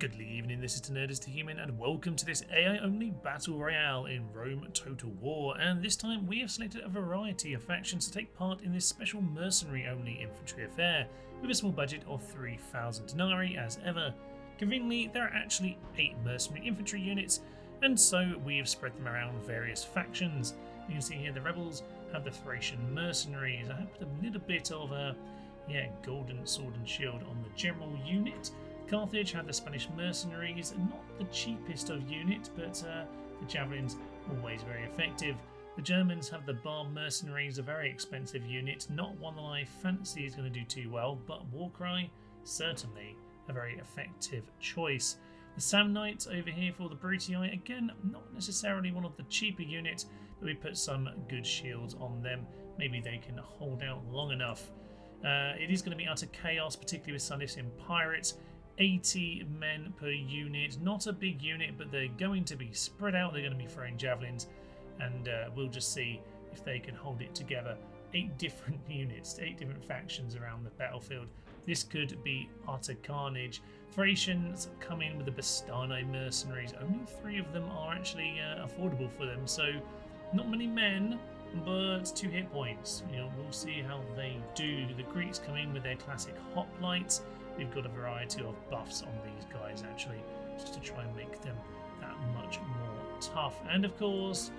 Good evening, this is Nerdist to Human, and welcome to this AI-only Battle Royale in Rome Total War. And this time we have selected a variety of factions to take part in this special mercenary-only infantry affair, with a small budget of 3,000 denarii as ever. Conveniently, there are actually 8 mercenary infantry units, and so we have spread them around various factions. You can see here the rebels have the Thracian mercenaries. I have put a little bit of a golden sword and shield on the general unit. Carthage had the Spanish mercenaries, not the cheapest of units, but the javelins always very effective. The Germans have the Bar mercenaries, a very expensive unit, not one that I fancy is going to do too well, but Warcry, certainly a very effective choice. The Samnites over here for the Brutii, again, not necessarily one of the cheaper units, but we put some good shields on them. Maybe they can hold out long enough. It is going to be utter chaos, particularly with Silesian pirates. 80 men per unit, not a big unit, but they're going to be spread out. They're going to be throwing javelins, and we'll just see if they can hold it together. 8 different units, 8 different factions around the battlefield. This could be utter carnage. Thracians come in with the Bastano mercenaries. Only 3 of them are actually affordable for them, so not many men, but 2 hit points. We'll see how they do. The Greeks come in with their classic hoplites. We've got a variety of buffs on these guys actually, just to try and make them that much more tough. And of course,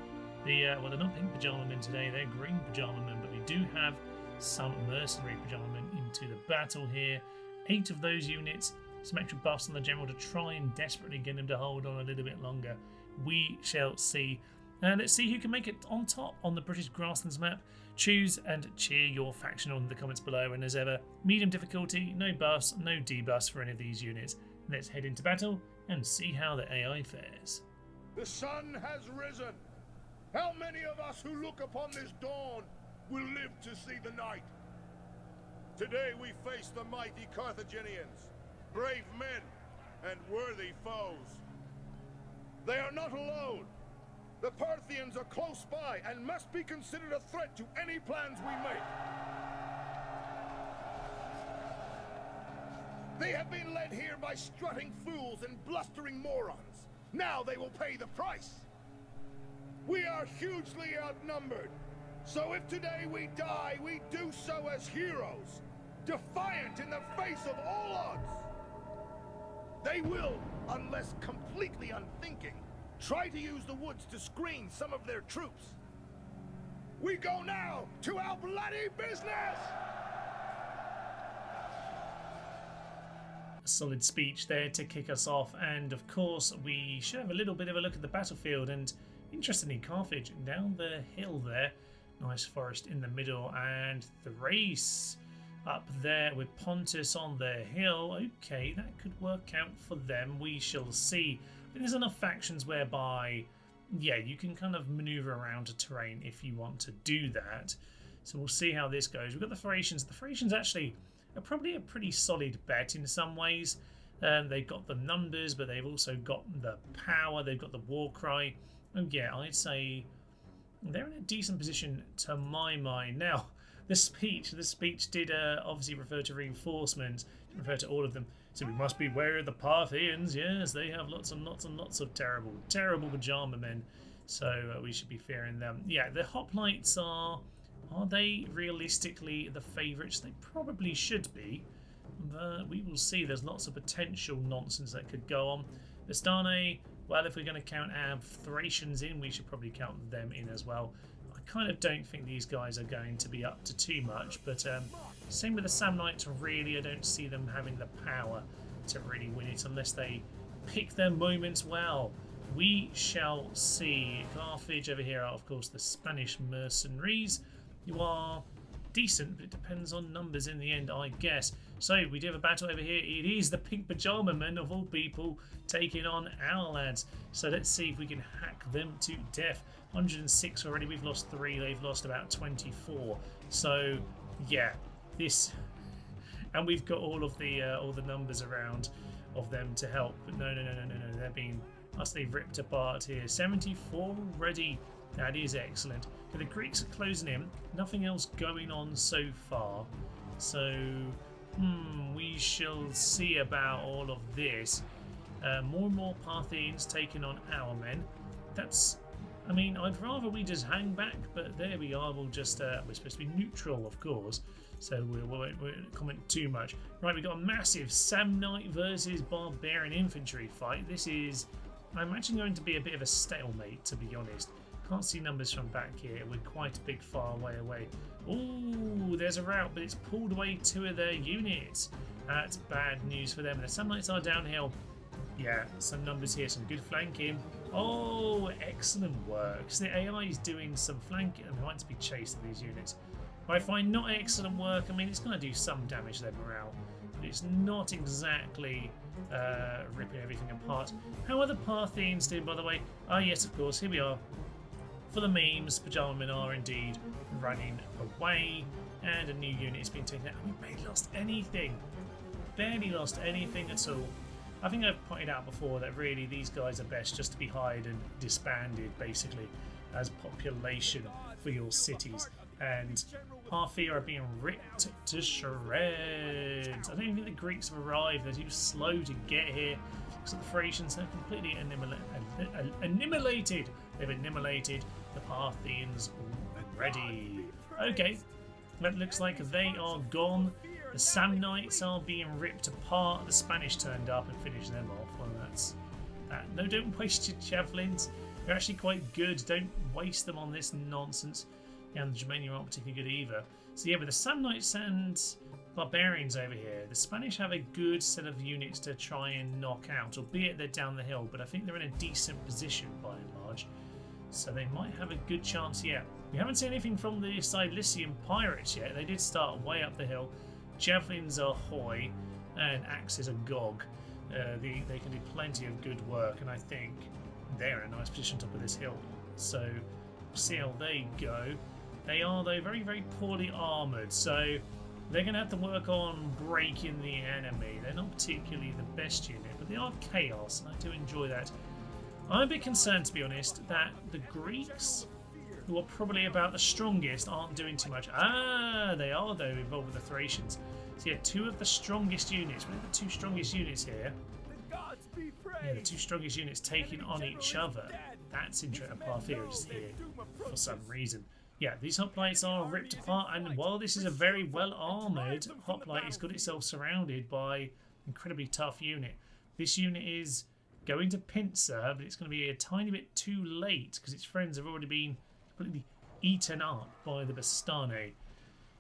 they're not pink pajama men today, they're green pajama men, but we do have some mercenary pajama men into the battle here. 8 of those units, some extra buffs on the general to try and desperately get him to hold on a little bit longer. We shall see. Let's see who can make it on top on the British Grasslands map. Choose and cheer your faction on the comments below, and as ever, medium difficulty, no buffs, no debuffs for any of these units. Let's head into battle and see how the AI fares. The sun has risen. How many of us who look upon this dawn will live to see the night? Today we face the mighty Carthaginians, brave men and worthy foes. They are not alone. The Parthians are close by and must be considered a threat to any plans we make. They have been led here by strutting fools and blustering morons. Now they will pay the price. We are hugely outnumbered, so if today we die, we do so as heroes, defiant in the face of all odds. They will, unless completely unthinking, try to use the woods to screen some of their troops. We go now to our bloody business! A solid speech there to kick us off, and of course we should have a little bit of a look at the battlefield. And interestingly, Carthage down the hill there, nice forest in the middle, and Thrace up there with Pontus on the hill. Okay, that could work out for them, we shall see. There's enough factions whereby, you can kind of maneuver around a terrain if you want to do that. So we'll see how this goes. We've got the Thracians. The Thracians actually are probably a pretty solid bet in some ways. They've got the numbers, but they've also got the power. They've got the war cry. And I'd say they're in a decent position to my mind. Now, the speech did obviously refer to reinforcements, refer to all of them. So we must beware of the Parthians. Yes, they have lots and lots and lots of terrible pajama men. So we should be fearing them. Yeah, the hoplites are they realistically the favourites? They probably should be. But we will see. There's lots of potential nonsense that could go on. Bastane, well, if we're going to count our Thracians in, we should probably count them in as well. I kind of don't think these guys are going to be up to too much, but same with the Samnites. Really, I don't see them having the power to really win it unless they pick their moments well. We shall see. Carthage over here are, of course, the Spanish mercenaries. You are decent, but it depends on numbers in the end, I guess. So we do have a battle over here. It is the pink pajama men of all people taking on our lads. So let's see if we can hack them to death. 106 already. We've lost 3. They've lost about 24. So this, and we've got all the numbers around of them to help. But no. They're being utterly ripped apart here. 74 already. That is excellent. Okay, the Greeks are closing in. Nothing else going on so far. So we shall see about all of this. More and more Parthians taking on our men. That's, I mean, I'd rather we just hang back, but there we are. We'll just, we're supposed to be neutral, of course, so we won't comment too much. Right, we've got a massive Samnite versus Barbarian Infantry fight. This is, I imagine, going to be a bit of a stalemate, to be honest. Can't see numbers from back here. We're quite a big far way away. Ooh, there's a rout, but it's pulled away 2 of their units. That's bad news for them. The Samnites are downhill. Yeah, some numbers here, some good flanking. Oh, excellent work. So the AI is doing some flanking and wants to be chasing these units. But I find not excellent work. I mean, it's going to do some damage to their morale, but it's not exactly ripping everything apart. How are the Parthians doing, by the way? Ah, yes, of course, here we are. For the memes, Pajama Men are indeed running away, and a new unit has been taken out. We barely lost anything. Barely lost anything at all. I think I've pointed out before that really these guys are best just to be hired and disbanded, basically, as population for your cities. And Parthia are being ripped to shreds. I don't even think the Greeks have arrived. They're too slow to get here. So the Thracians have completely annihilated. They've annihilated the Parthians already. Okay, that looks like they are gone. The Samnites are being ripped apart. The Spanish turned up and finished them off. Well, that's that. No, don't waste your javelins. They're actually quite good. Don't waste them on this nonsense. And the Germania aren't particularly good either. So yeah, with the Samnites and Barbarians over here, the Spanish have a good set of units to try and knock out, albeit they're down the hill, but I think they're in a decent position by and large. So they might have a good chance here. We haven't seen anything from the Cilician pirates yet. They did start way up the hill. Javelins are hoy and axes are gog. They can do plenty of good work, and I think they're in a nice position top of this hill. So we'll see how they go. They are, though, very, very poorly armoured, so they're going to have to work on breaking the enemy. They're not particularly the best unit, but they are chaos, and I do enjoy that. I'm a bit concerned, to be honest, that the Greeks, who are probably about the strongest, aren't doing too much. Ah, they are, though, involved with the Thracians. So yeah, 2 of the strongest units. What are the 2 strongest units here? Yeah, the 2 strongest units taking on each other. That's interesting. Parthia is here for some reason. Yeah, these hoplites are ripped apart, and while this is a very well-armoured hoplite, it's got itself surrounded by an incredibly tough unit. This unit is going to pincer, but it's going to be a tiny bit too late because its friends have already been completely eaten up by the Bastane.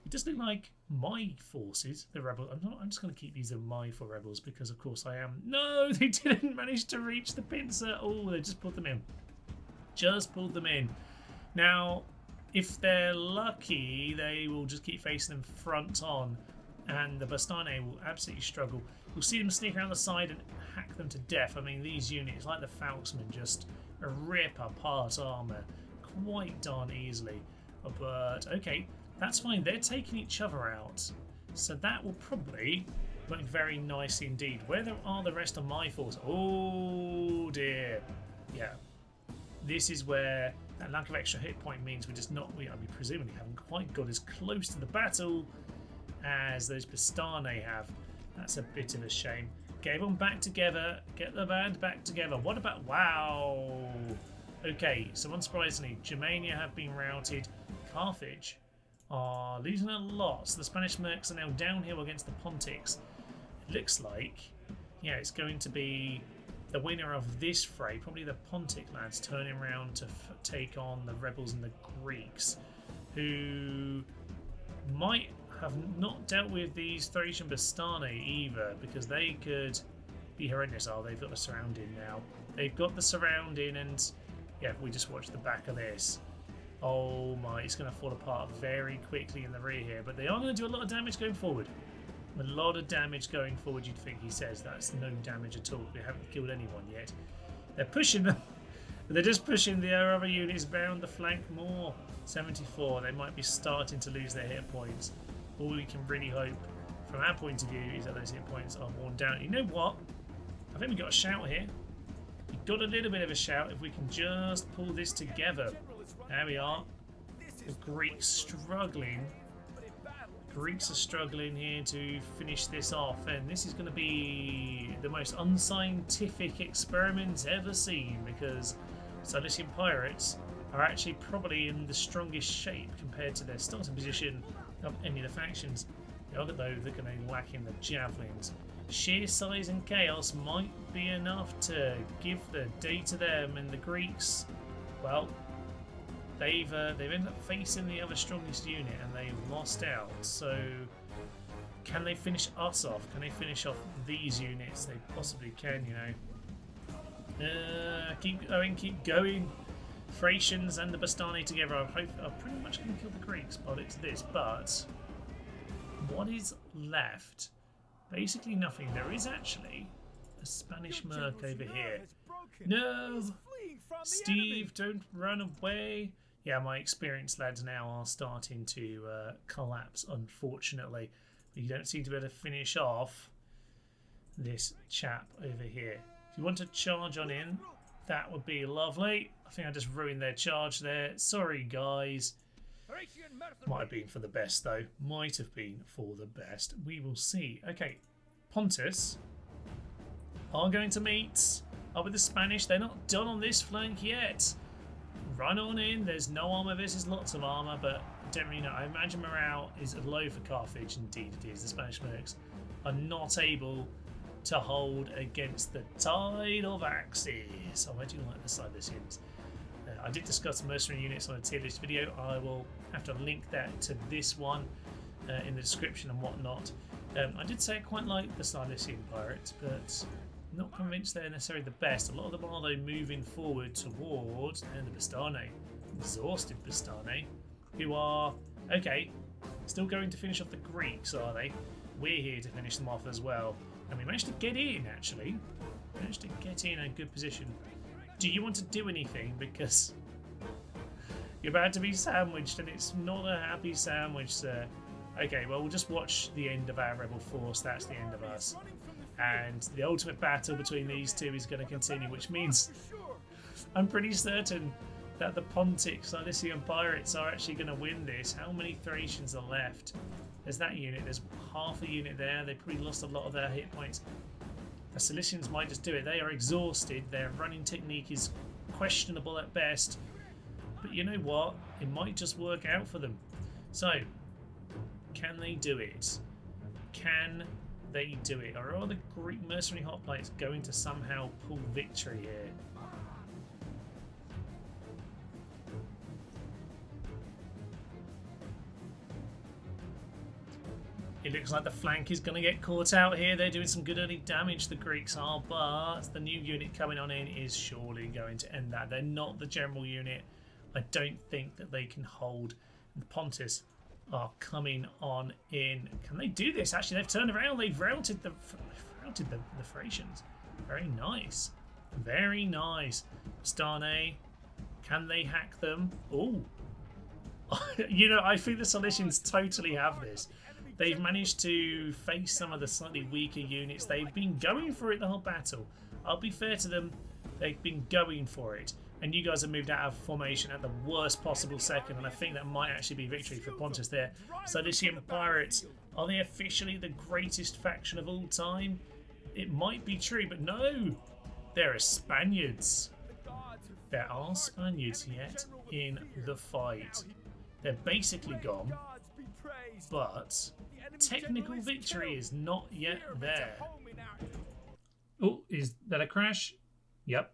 It does look like my forces, the rebels. I'm just going to keep these as my 4 rebels because, of course, I am. No, they didn't manage to reach the pincer. Oh, they just pulled them in. Just pulled them in. Now, if they're lucky, they will just keep facing them front on, and the Bastane will absolutely struggle. You'll see them sneak around the side and hack them to death. I mean, these units, like the Falksmen, just rip apart armour quite darn easily. But, okay, that's fine. They're taking each other out, so that will probably work very nicely indeed. Where are the rest of my force? Oh, dear. Yeah. This is where that lack of extra hit point means we're just not, we presumably haven't quite got as close to the battle as those Bastane have. That's a bit of a shame. Get everyone back together. Get the band back together. What about, wow. Okay, so unsurprisingly, Germania have been routed. Carthage are losing a lot. So the Spanish mercs are now downhill against the Pontics. It looks like, yeah, it's going to be the winner of this fray, probably the Pontic lads, turning around to take on the rebels and the Greeks, who might have not dealt with these Thracian Bastane either, because they could be horrendous. Oh, they've got the surrounding now. They've got the surrounding, and yeah, if we just watch the back of this, oh my, it's going to fall apart very quickly in the rear here, but they are going to do a lot of damage going forward. A lot of damage going forward, you'd think. He says that's no damage at all. They haven't killed anyone yet. They're pushing them. They're just pushing the other units around the flank more. 74. They might be starting to lose their hit points. All we can really hope from our point of view is that those hit points are worn down. You know what? I think we've got a shout here. We've got a little bit of a shout if we can just pull this together. There we are. The Greeks struggling. Greeks are struggling here to finish this off, and this is going to be the most unscientific experiment ever seen, because Cilician pirates are actually probably in the strongest shape compared to their starting position of any of the factions. The other, though, they're going to lack in the javelins. Sheer size and chaos might be enough to give the day to them, and the Greeks, well, they've ended up facing the other strongest unit and they've lost out. So can they finish us off? Can they finish off these units? They possibly can, you know. Keep going. Thracians and the Bastani together are pretty much going to kill the Greeks, but it's this. But what is left? Basically nothing. There is actually a Spanish merc over here. No! Steve, don't run away. Yeah, my experienced lads now are starting to collapse, unfortunately. But you don't seem to be able to finish off this chap over here. If you want to charge on in, that would be lovely. I think I just ruined their charge there. Sorry, guys. Might have been for the best, though. Might have been for the best. We will see. Okay, Pontus are going to meet up with the Spanish. They're not done on this flank yet. Run on in. There's no armour versus lots of armour, but I don't really know. I imagine morale is low for Carthage. Indeed it is. The Spanish mercs are not able to hold against the tide of axes. Oh, I do like the Cilicians. I did discuss mercenary units on a tier list video. I will have to link that to this one in the description and whatnot. I did say I quite like the Cilician pirates, but not convinced they're necessarily the best. A lot of them are, though, moving forward towards the Bastani. Exhausted Bastani, who are, okay, still going to finish off the Greeks, are they? We're here to finish them off as well. And we managed to get in, actually. We managed to get in a good position. Do you want to do anything? Because you're about to be sandwiched, and it's not a happy sandwich, sir. Okay, well, we'll just watch the end of our rebel force. That's the end of us. And the ultimate battle between these two is going to continue, which means I'm pretty certain that the Pontic Cilician pirates are actually going to win this. How many Thracians are left? There's that unit. There's half a unit there. They probably lost a lot of their hit points. The Cilicians might just do it. They are exhausted. Their running technique is questionable at best. But you know what? It might just work out for them. So, can they do it? Can they do it? Or are the Greek mercenary hoplites going to somehow pull victory here? It looks like the flank is going to get caught out here. They're doing some good early damage, the Greeks are, but the new unit coming on in is surely going to end that. They're not the general unit. I don't think that they can hold. The Pontus are coming on in. Can they do this? Actually, they've turned around. They've routed the Thracians. Very nice. Very nice. Stane, can they hack them? Oh. You know, I think the Cilicians totally have this. They've managed to face some of the slightly weaker units. They've been going for it the whole battle. I'll be fair to them. They've been going for it. And you guys have moved out of formation at the worst possible second. And I think that might actually be victory for Pontus there. Cilician pirates, are they officially the greatest faction of all time? It might be true, but no. There are Spaniards. There are Spaniards yet in the fight. They're basically gone. But technical victory is not yet there. Oh, is that a crash? Yep.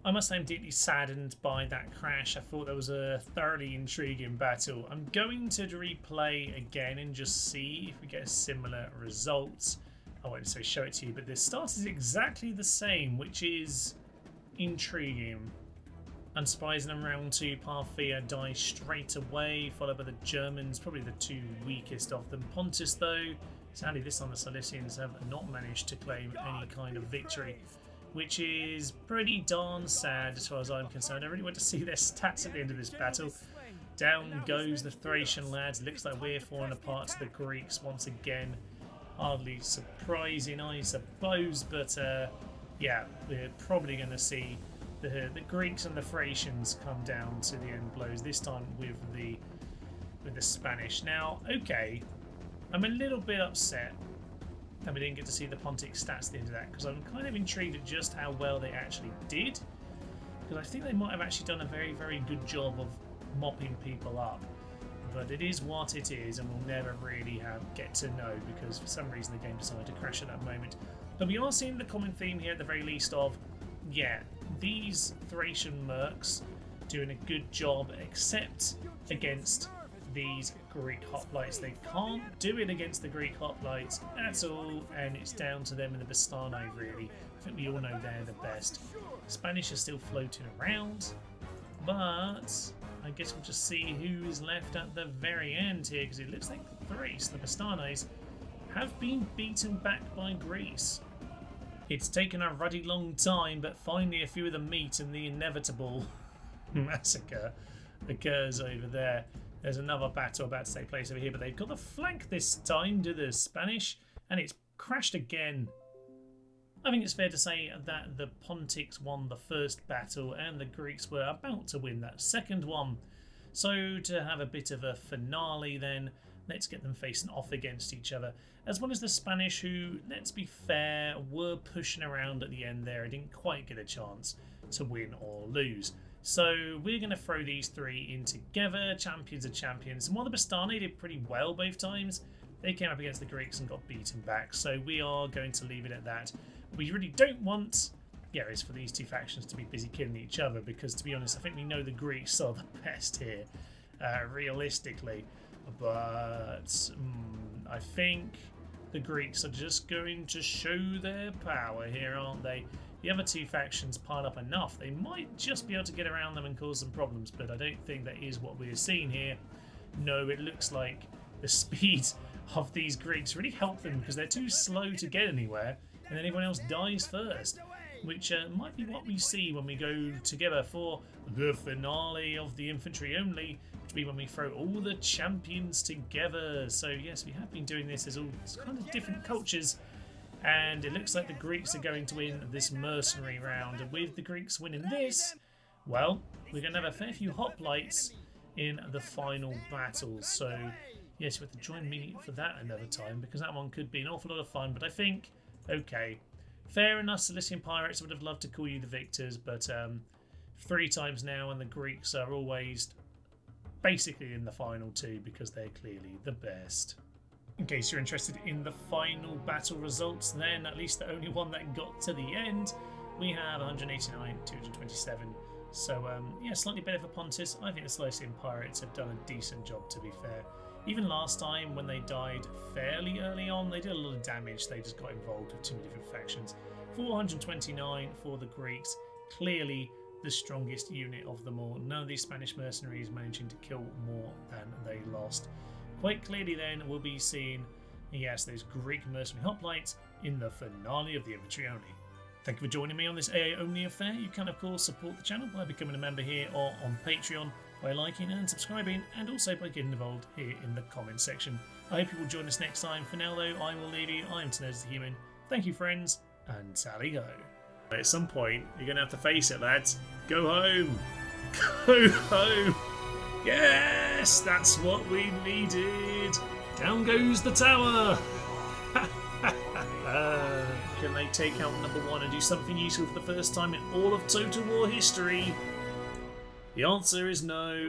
I must say I'm deeply saddened by that crash. I thought that was a thoroughly intriguing battle. I'm going to replay again and just see if we get a similar result. I won't say show it to you, but the start is exactly the same, which is intriguing. Unsurprising, in round 2, Parthia dies straight away, followed by the Germans, probably the two weakest of them. Pontus, though, sadly this time the Cilicians have not managed to claim any kind of victory, which is pretty darn sad as far as I'm concerned. I really want to see their stats at the end of this battle. Down goes the Thracian lads. Looks like we're falling apart to the Greeks once again. Hardly surprising, I suppose, but yeah, we're probably going to see the Greeks and the Thracians come down to the end blows, this time with the Spanish. Now, okay, I'm a little bit upset that we didn't get to see the Pontic stats at the end of that, because I'm kind of intrigued at just how well they actually did. Because I think they might have actually done a very, very good job of mopping people up. But it is what it is, and we'll never really get to know, because for some reason the game decided to crash at that moment. But we are seeing the common theme here at the very least of, yeah, these Thracian mercs doing a good job, except against these Greek hoplites. They can't do it against the Greek hoplites at all, and it's down to them and the Bastano really. I think we all know they're the best. Spanish are still floating around, but I guess we'll just see who is left at the very end here, because it looks like Thrace, the Bastanes, have been beaten back by Greece. It's taken a ruddy long time, but finally a few of them meet and the inevitable massacre occurs over there. There's another battle about to take place over here, but they've got the flank this time to the Spanish, and it's crashed again. I think it's fair to say that the Pontics won the first battle and the Greeks were about to win that second one. So to have a bit of a finale then, let's get them facing off against each other. As well as the Spanish who, let's be fair, were pushing around at the end there and didn't quite get a chance to win or lose. So we're going to throw these three in together. Champions are champions. And while the Bastani did pretty well both times, they came up against the Greeks and got beaten back. So we are going to leave it at that. What we really don't want, yeah, is for these two factions to be busy killing each other, because to be honest, I think we know the Greeks are the best here, realistically. But I think the Greeks are just going to show their power here, aren't they? The other two factions pile up enough. They might just be able to get around them and cause some problems, but I don't think that is what we're seeing here. No, it looks like the speed of these Greeks really help them, because they're too slow to get anywhere, and then everyone else dies first, which might be what we see when we go together for the finale of the infantry only, which will be when we throw all the champions together. So yes, we have been doing this as all kind of different cultures, and it looks like the Greeks are going to win this mercenary round, and with the Greeks winning this, well, we're going to have a fair few hoplites in the final battle. So yes, you have to join me for that another time, because that one could be an awful lot of fun. But I think, okay, fair enough, Cilician Pirates would have loved to call you the victors, but 3 times now, and the Greeks are always basically in the final two because they're clearly the best. In case you're interested in the final battle results, then at least the only one that got to the end, we have 189, 227. So yeah, slightly better for Pontus. I think the Cilician Pirates have done a decent job, to be fair. Even last time when they died fairly early on, they did a lot of damage. They just got involved with too many different factions. 429 for the Greeks, clearly the strongest unit of them all. None of these Spanish mercenaries managing to kill more than they lost. Quite clearly then we'll be seeing, yes, those Greek mercenary hoplites in the finale of the infantry only. Thank you for joining me on this AA only affair. You can of course support the channel by becoming a member here or on Patreon, by liking and subscribing, and also by getting involved here in the comments section. I hope you will join us next time. For now though, I will leave you. I am Tenez the Human. Thank you friends, and tally ho. At some point, you're going to have to face it, lads. Go home. Go home. Yes, that's what we needed. Down goes the tower. Can they take out number 1 and do something useful for the first time in all of Total War history? The answer is no.